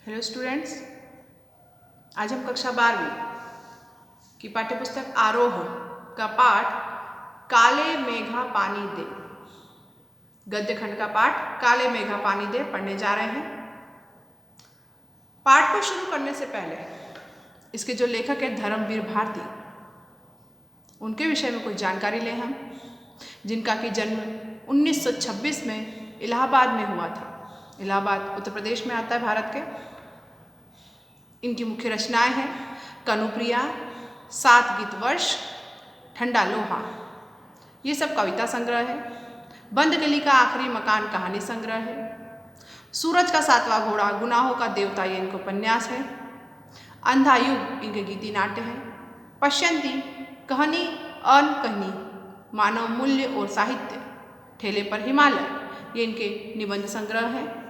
Hello students, आज हम कक्षा 12वीं की पाठ्यपुस्तक आरोह का पाठ काले मेघा पानी दे, गद्य खंड का पाठ काले मेघा पानी दे पढ़ने जा रहे हैं। पाठ को शुरू करने से पहले इसके जो लेखक हैं धर्मवीर भारती, उनके विषय में कुछ जानकारी लें हम, जिनका कि जन्म 1926 में इलाहाबाद में हुआ था। इलाहाबाद उत्तर प्रदेश में आता है भारत के। इनकी मुख्य रचनाएं हैं कनुप्रिया, 7 गीत वर्ष, ठंडा लोहा, ये सब कविता संग्रह है। बंद गली का आखिरी मकान कहानी संग्रह है। सूरज का 7वां घोड़ा, गुनाहों का देवता, ये इनका उपन्यास है। अंधा युग इनके गीति नाट्य है। पश्यंती, कहानी अनकहानी, मानव मूल्य और साहित्य, ठेले पर हिमालय, ये इनके निबंध संग्रह है।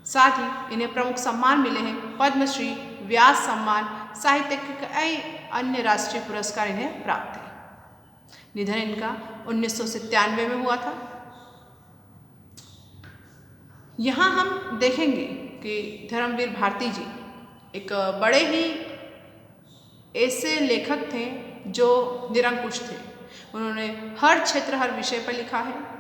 साथ ही इन्हें प्रमुख सम्मान मिले हैं, पद्मश्री, व्यास सम्मान, साहित्य के कई अन्य राष्ट्रीय पुरस्कार इन्हें प्राप्त हैं। निधन इनका 1997 में हुआ था। यहाँ हम देखेंगे कि धर्मवीर भारती जी एक बड़े ही ऐसे लेखक थे जो निरंकुश थे। उन्होंने हर क्षेत्र, हर विषय पर लिखा है।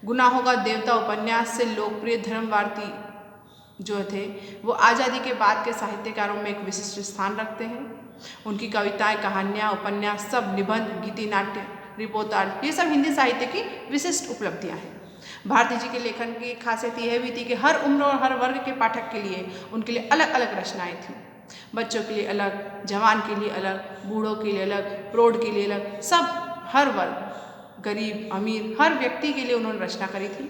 गुनाहों का देवता उपन्यास से लोकप्रिय धर्मवारती जो थे वो आज़ादी के बाद के साहित्यकारों में एक विशिष्ट स्थान रखते हैं। उनकी कविताएं, कहानियाँ, उपन्यास, सब निबंध, गीति नाट्य, रिपोर्टाज, ये सब हिंदी साहित्य की विशिष्ट उपलब्धियाँ हैं। भारती जी के लेखन की खासियत यह भी थी कि हर उम्र और हर वर्ग के पाठक के लिए उनके लिए अलग अलग रचनाएँ थीं। बच्चों के लिए अलग, जवान के लिए अलग, बूढ़ों के लिए अलग, प्रौढ़ के लिए अलग, सब हर वर्ग, गरीब अमीर, हर व्यक्ति के लिए उन्होंने रचना करी थी।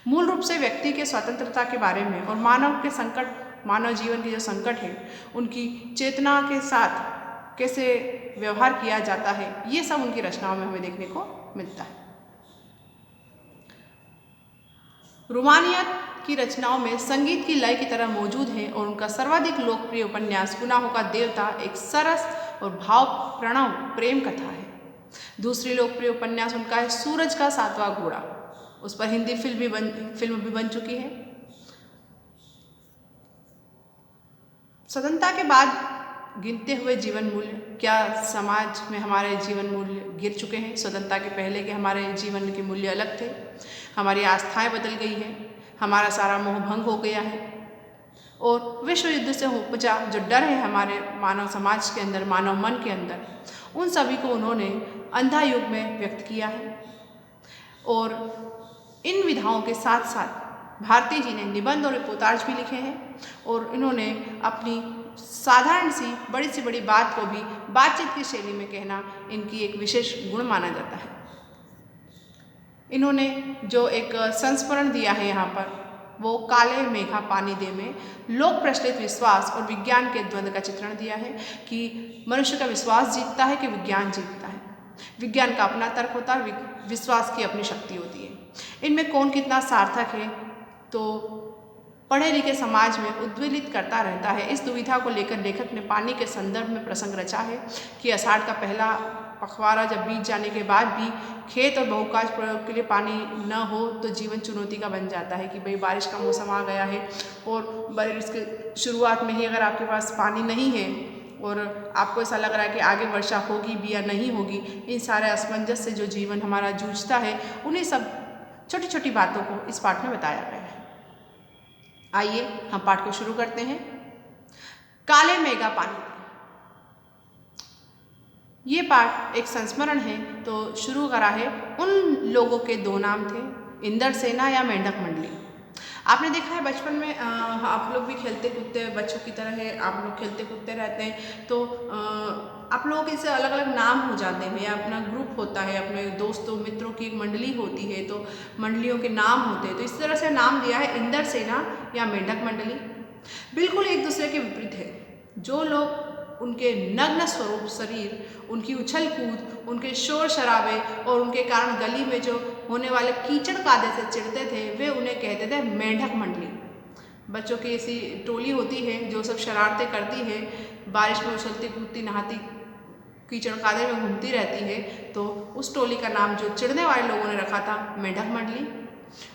मूल रूप से व्यक्ति के स्वतंत्रता के बारे में और मानव के संकट, मानव जीवन के जो संकट है, उनकी चेतना के साथ कैसे व्यवहार किया जाता है, ये सब उनकी रचनाओं में हमें देखने को मिलता है। रूमानियत की रचनाओं में संगीत की लय की तरह मौजूद है और उनका सर्वाधिक लोकप्रिय उपन्यास गुनाहों का देवता एक सरस और भाव प्रणव प्रेम कथा है। दूसरी लोकप्रिय उपन्यास उनका है सूरज का 7वां घोड़ा। उस पर हिंदी फिल्म भी बन चुकी है। स्वतंत्रता के बाद गिनते हुए जीवन मूल्य, क्या समाज में हमारे जीवन मूल्य गिर चुके हैं? स्वतंत्रता के पहले के हमारे जीवन के मूल्य अलग थे। हमारी आस्थाएं बदल गई हैं, हमारा सारा मोह भंग हो गया है और विश्व युद्ध से उपजा जो डर है हमारे मानव समाज के अंदर, मानव मन के अंदर, उन सभी को उन्होंने अंधा युग में व्यक्त किया है। और इन विधाओं के साथ साथ भारती जी ने निबंध और रिपोर्टाज भी लिखे हैं और इन्होंने अपनी साधारण सी बड़ी बात को भी बातचीत की शैली में कहना इनकी एक विशेष गुण माना जाता है। इन्होंने जो एक संस्मरण दिया है यहाँ पर, वो काले मेघा पानी दे में लोक प्रचलित विश्वास और विज्ञान के द्वंद्व का चित्रण दिया है कि मनुष्य का विश्वास जीतता है कि विज्ञान जीतता है। विज्ञान का अपना तर्क होता है, विश्वास की अपनी शक्ति होती है। इनमें कौन कितना सार्थक है तो पढ़े लिखे समाज में उद्वेलित करता रहता है। इस दुविधा को लेकर लेखक ने पानी के संदर्भ में प्रसंग रचा है कि आषाढ़ का पहला पखवाड़ा जब बीत जाने के बाद भी खेत और बहुकाज प्रयोग के लिए पानी न हो तो जीवन चुनौती का बन जाता है कि भाई बारिश का मौसम आ गया है और बारिश के शुरुआत में ही अगर आपके पास पानी नहीं है और आपको ऐसा लग रहा है कि आगे वर्षा होगी भी या नहीं होगी, इन सारे असमंजस से जो जीवन हमारा जूझता है, उन्हीं सब छोटी छोटी बातों को इस पाठ में बताया गया है। आइए हम पाठ को शुरू करते हैं। काले मेघा पानी। ये पाठ एक संस्मरण है तो शुरू करा है। उन लोगों के 2 नाम थे, इंदर सेना या मेंढक मंडली। आपने देखा है बचपन में आप लोग भी खेलते कूदते बच्चों की तरह है, आप लोग खेलते कूदते रहते हैं तो आप लोगों के से अलग अलग नाम हो जाते हैं या अपना ग्रुप होता है, अपने दोस्तों मित्रों की एक मंडली होती है तो मंडलियों के नाम होते हैं। तो इस तरह से नाम दिया है इंदर सेना या मेंढक मंडली। बिल्कुल एक दूसरे के विपरीत है। जो लोग उनके नग्न स्वरूप शरीर, उनकी उछल कूद, उनके शोर शराबे और उनके कारण गली में जो होने वाले कीचड़ कादे से चिढ़ते थे, वे उन्हें कहते थे मेंढक मंडली। बच्चों की ऐसी टोली होती है जो सब शरारतें करती है, बारिश में उछलती कूदती नहाती कीचड़ कादे में घूमती रहती है, तो उस टोली का नाम जो चिढ़ने वाले लोगों ने रखा था मेंढक मंडली।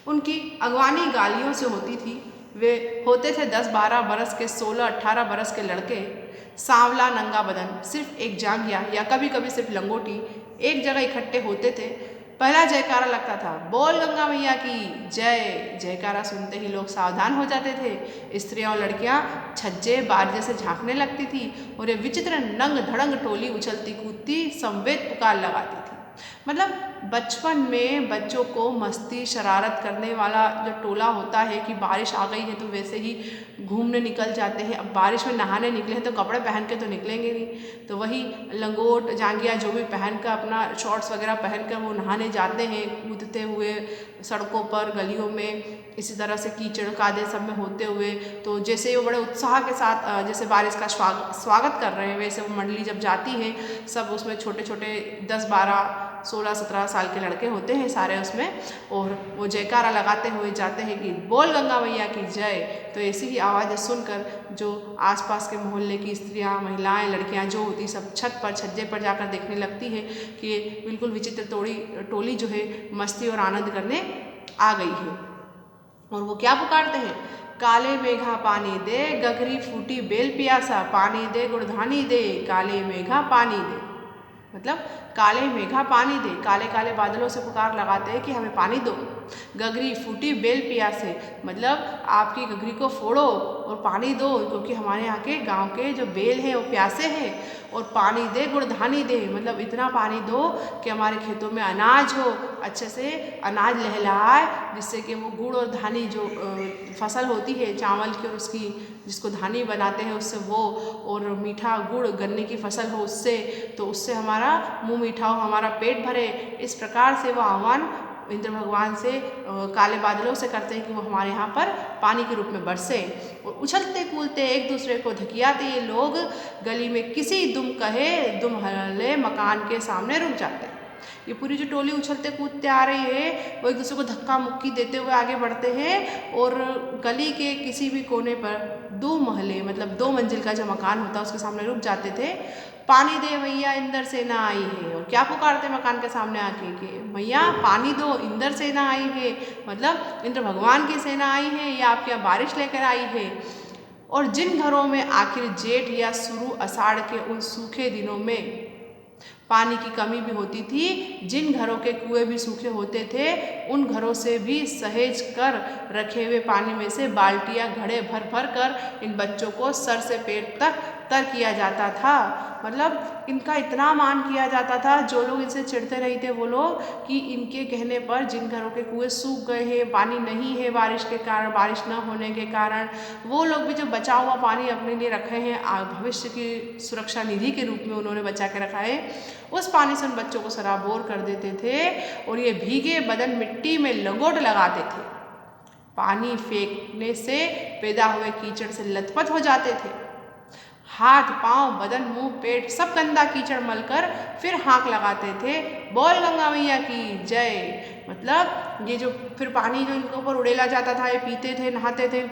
उनकी अगवानी गालियों से होती थी वे होते थे 10-12 बरस के, 16-18 बरस के लड़के, सांवला नंगा बदन, सिर्फ एक जांघिया या कभी कभी सिर्फ लंगोटी, एक जगह इकट्ठे होते थे। पहला जयकारा लगता था, बोल गंगा मैया की जय। जयकारा सुनते ही लोग सावधान हो जाते थे। स्त्रियां और लड़कियां छज्जे बारजे से झांकने लगती थी और ये विचित्र नंग धड़ंग टोली उछलती कूदती समवेत पुकार लगाती थी। मतलब बचपन में बच्चों को मस्ती शरारत करने वाला जो टोला होता है कि बारिश आ गई है तो वैसे ही घूमने निकल जाते हैं। अब बारिश में नहाने निकले हैं तो कपड़े पहन के तो निकलेंगे नहीं, तो वही लंगोट जांघिया जो भी पहन कर, अपना शॉर्ट्स वगैरह पहन कर वो नहाने जाते हैं, कूदते हुए सड़कों पर गलियों में, इसी तरह से कीचड़ कादे सब में होते हुए। तो जैसे वो बड़े उत्साह के साथ जैसे बारिश का स्वागत कर रहे हैं, वैसे वो मंडली जब जाती है, सब उसमें छोटे छोटे 10-12 16-17 साल के लड़के होते हैं सारे उसमें, और वो जयकारा लगाते हुए जाते हैं कि बोल गंगा मैया की जय। तो ऐसी ही आवाज़ें सुनकर जो आसपास के मोहल्ले की स्त्रियां, महिलाएं, लड़कियां जो होती सब छत पर, छज्जे पर जाकर देखने लगती है कि ये बिल्कुल विचित्र टोली जो है मस्ती और आनंद करने आ गई है। और वो क्या पुकारते हैं, काले मेघा पानी दे, गगरी फूटी बेल पियासा, पानी दे गुड़धानी दे, काले मेघा पानी दे। मतलब काले मेघा पानी दे, काले काले बादलों से पुकार लगाते हैं कि हमें पानी दो। गगरी फूटी बेल पियासे, मतलब आपकी गगरी को फोड़ो और पानी दो, क्योंकि हमारे यहाँ के गांव के जो बेल हैं वो प्यासे हैं। और पानी दे गुड़धानी दे, मतलब इतना पानी दो कि हमारे खेतों में अनाज हो, अच्छे से अनाज लहलहाए, जिससे कि वो गुड़ और धानी जो फसल होती है चावल की और उसकी जिसको धानी बनाते हैं उससे वो, और मीठा गुड़ गन्ने की फसल हो उससे, तो उससे हमारा मुंह मीठा हो, हमारा पेट भरे। इस प्रकार से वो आह्वान इंद्र भगवान से काले बादलों से करते हैं कि वो हमारे यहाँ पर पानी के रूप में बरसे। और उछलते कूदते एक दूसरे को धकियाते ये लोग गली में किसी दुम कहे दुम हले मकान के सामने रुक जाते हैं। ये पूरी जो टोली उछलते कूदते आ रही है वो एक दूसरे को धक्का मुक्की देते हुए आगे बढ़ते हैं, और गली के किसी भी कोने पर 2 महले, मतलब 2 मंजिल का जो मकान होता है उसके सामने रुक जाते थे। पानी दे मैया इंदर सेना आई है, और क्या पुकारते मकान के सामने आके कि मैया पानी दो, इंदर सेना आई है, मतलब इंद्र भगवान की सेना आई है या आपके यहाँ बारिश लेकर आई है। और जिन घरों में आखिर जेठ या शुरू आषाढ़ के उन सूखे दिनों में पानी की कमी भी होती थी, जिन घरों के कुएं भी सूखे होते थे, उन घरों से भी सहेज कर रखे हुए पानी में से बाल्टियां घड़े भर भर कर इन बच्चों को सर से पेट तक तर किया जाता था। मतलब इनका इतना मान किया जाता था, जो लोग इनसे चिढ़ते नहीं थे वो लोग, कि इनके कहने पर जिन घरों के कुएं सूख गए हैं, पानी नहीं है बारिश के कारण, बारिश न होने के कारण, वो लोग भी जो बचा हुआ पानी अपने लिए रखे हैं, भविष्य की सुरक्षा निधि के रूप में उन्होंने बचा के रखा है, उस पानी से उन बच्चों को सराबोर कर देते थे। और ये भीगे बदन मिट्टी में लंगोट लगाते थे। पानी फेंकने से पैदा हुए कीचड़ से लथपथ हो जाते थे। हाथ पांव बदन मुंह पेट सब गंदा कीचड़ मलकर फिर हाँक लगाते थे, बोल गंगा मैया की जय। मतलब ये जो फिर पानी जो इनके ऊपर उड़ेला जाता था, ये पीते थे, नहाते थे,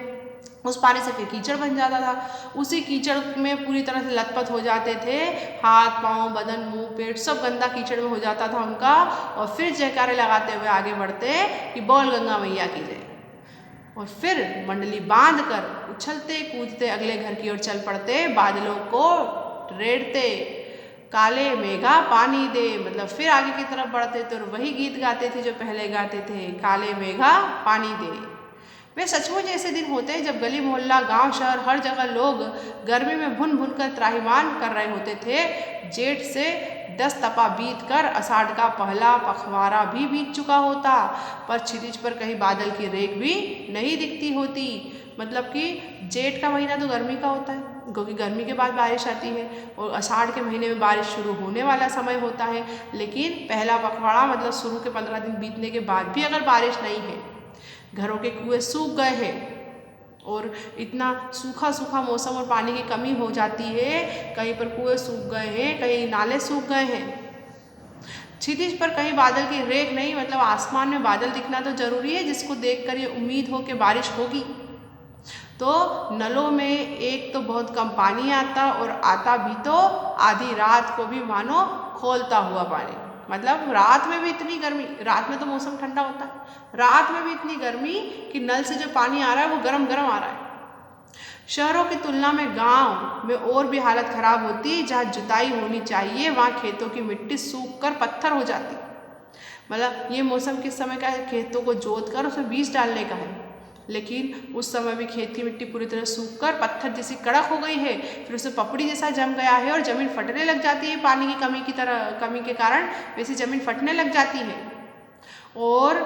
उस पानी से फिर कीचड़ बन जाता था। उसी कीचड़ में पूरी तरह से लथपथ हो जाते थे, हाथ पांव बदन मुंह पेट सब गंदा कीचड़ में हो जाता था उनका। और फिर जयकारे लगाते हुए आगे बढ़ते कि बोल गंगा मैया की जय। और फिर मंडली बांध कर उछलते कूदते अगले घर की ओर चल पड़ते, बादलों को रेड़ते, काले मेघा पानी दे, मतलब फिर आगे की तरफ बढ़ते थे और वही गीत गाते थे जो पहले गाते थे, काले मेघा पानी दे। वे सचमुच ऐसे दिन होते हैं जब गली मोहल्ला गांव शहर हर जगह लोग गर्मी में भुन भुन कर त्राहिमाम कर रहे होते थे। जेठ से 10 तपा बीत कर आषाढ़ का पहला पखवाड़ा भी बीत चुका होता, पर क्षितिज पर कहीं बादल की रेख भी नहीं दिखती होती। मतलब कि जेठ का महीना तो गर्मी का होता है, क्योंकि गर्मी के बाद बारिश आती है, और आषाढ़ के महीने में बारिश शुरू होने वाला समय होता है। लेकिन पहला पखवाड़ा मतलब शुरू के 15 दिन बीतने के बाद भी अगर बारिश नहीं है, घरों के कुएं सूख गए हैं और इतना सूखा सूखा मौसम और पानी की कमी हो जाती है, कहीं पर कुएं सूख गए हैं, कहीं नाले सूख गए हैं, क्षितिज पर कहीं बादल की रेख नहीं, मतलब आसमान में बादल दिखना तो जरूरी है जिसको देखकर ये उम्मीद हो कि बारिश होगी। तो नलों में एक तो बहुत कम पानी आता, और आता भी तो आधी रात को भी मानो खोलता हुआ पानी। मतलब रात में भी इतनी गर्मी, रात में तो मौसम ठंडा होता है, रात में भी इतनी गर्मी कि नल से जो पानी आ रहा है वो गरम गरम आ रहा है। शहरों की तुलना में गांव में और भी हालत खराब होती है। जहाँ जुताई होनी चाहिए वहाँ खेतों की मिट्टी सूख कर पत्थर हो जाती। मतलब ये मौसम किस समय का है, खेतों को जोत कर उसमें बीज डालने का है, लेकिन उस समय भी खेत की मिट्टी पूरी तरह सूख कर पत्थर जैसी कड़क हो गई है, फिर उसमें पपड़ी जैसा जम गया है और ज़मीन फटने लग जाती है। पानी की कमी के कारण वैसी ज़मीन फटने लग जाती है। और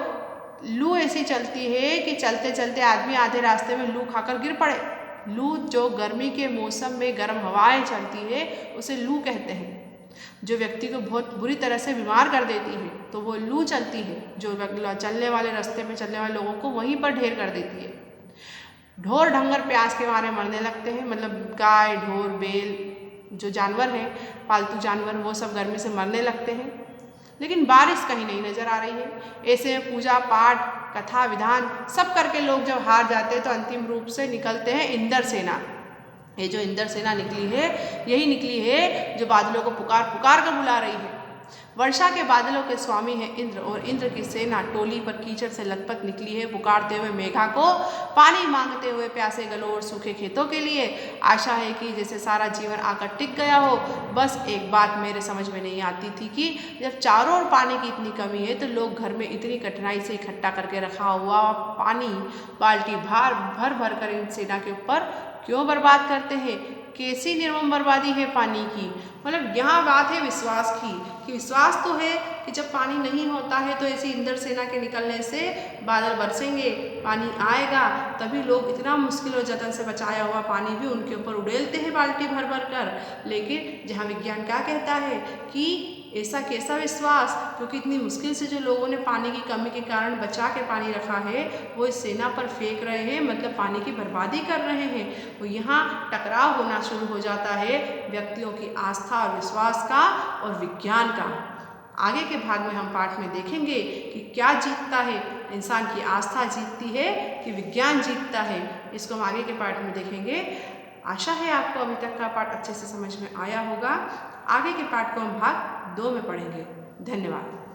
लू ऐसी चलती है कि चलते चलते आदमी आधे रास्ते में लू खाकर गिर पड़े। लू जो गर्मी के मौसम में गर्म हवाएं चलती है उसे लू कहते हैं, जो व्यक्ति को बहुत बुरी तरह से बीमार कर देती है, तो वो लू चलती है जो चलने वाले रास्ते में चलने वाले लोगों को वहीं पर ढेर कर देती है। ढोर ढंगर प्यास के मारे मरने लगते हैं, मतलब गाय ढोर बैल जो जानवर हैं, पालतू जानवर, वो सब गर्मी से मरने लगते हैं। लेकिन बारिश कहीं नहीं नजर आ रही है। ऐसे पूजा पाठ कथा विधान सब करके लोग जब हार जाते हैं तो अंतिम रूप से निकलते हैं इंद्र सेना। ये जो इंद्र सेना निकली है, यही निकली है जो बादलों को पुकार पुकार कर बुला रही है। वर्षा के बादलों के स्वामी है इंद्र, और इंद्र की सेना टोली पर कीचड़ से लथपथ निकली है, पुकारते हुए मेघा को, पानी मांगते हुए प्यासे गलों और सूखे खेतों के लिए। आशा है कि जैसे सारा जीवन आकर टिक गया हो। बस एक बात मेरे समझ में नहीं आती थी कि जब चारों ओर पानी की इतनी कमी है तो लोग घर में इतनी कठिनाई से इकट्ठा करके रखा हुआ पानी बाल्टी भर भर कर इन सेना के ऊपर क्यों बर्बाद करते हैं। कैसी निर्मम बर्बादी है पानी की। मतलब यहाँ बात है विश्वास की, कि विश्वास तो है कि जब पानी नहीं होता है तो ऐसी इंद्र सेना के निकलने से बादल बरसेंगे, पानी आएगा, तभी लोग इतना मुश्किल और जतन से बचाया हुआ पानी भी उनके ऊपर उड़ेलते हैं बाल्टी भर भर कर। लेकिन जहाँ विज्ञान क्या कहता है कि ऐसा कैसा विश्वास, क्योंकि इतनी मुश्किल से जो लोगों ने पानी की कमी के कारण बचा के पानी रखा है वो इस सेना पर फेंक रहे हैं, मतलब पानी की बर्बादी कर रहे हैं। तो यहाँ टकराव होना शुरू हो जाता है व्यक्तियों की आस्था और विश्वास का और विज्ञान का। आगे के भाग में हम पाठ में देखेंगे कि क्या जीतता है, इंसान की आस्था जीतती है कि विज्ञान जीतता है। इसको हम आगे के पाठ में देखेंगे। आशा है आपको अभी तक का पाठ अच्छे से समझ में आया होगा। आगे के पाठ को हम भाग 2 में पढ़ेंगे। धन्यवाद।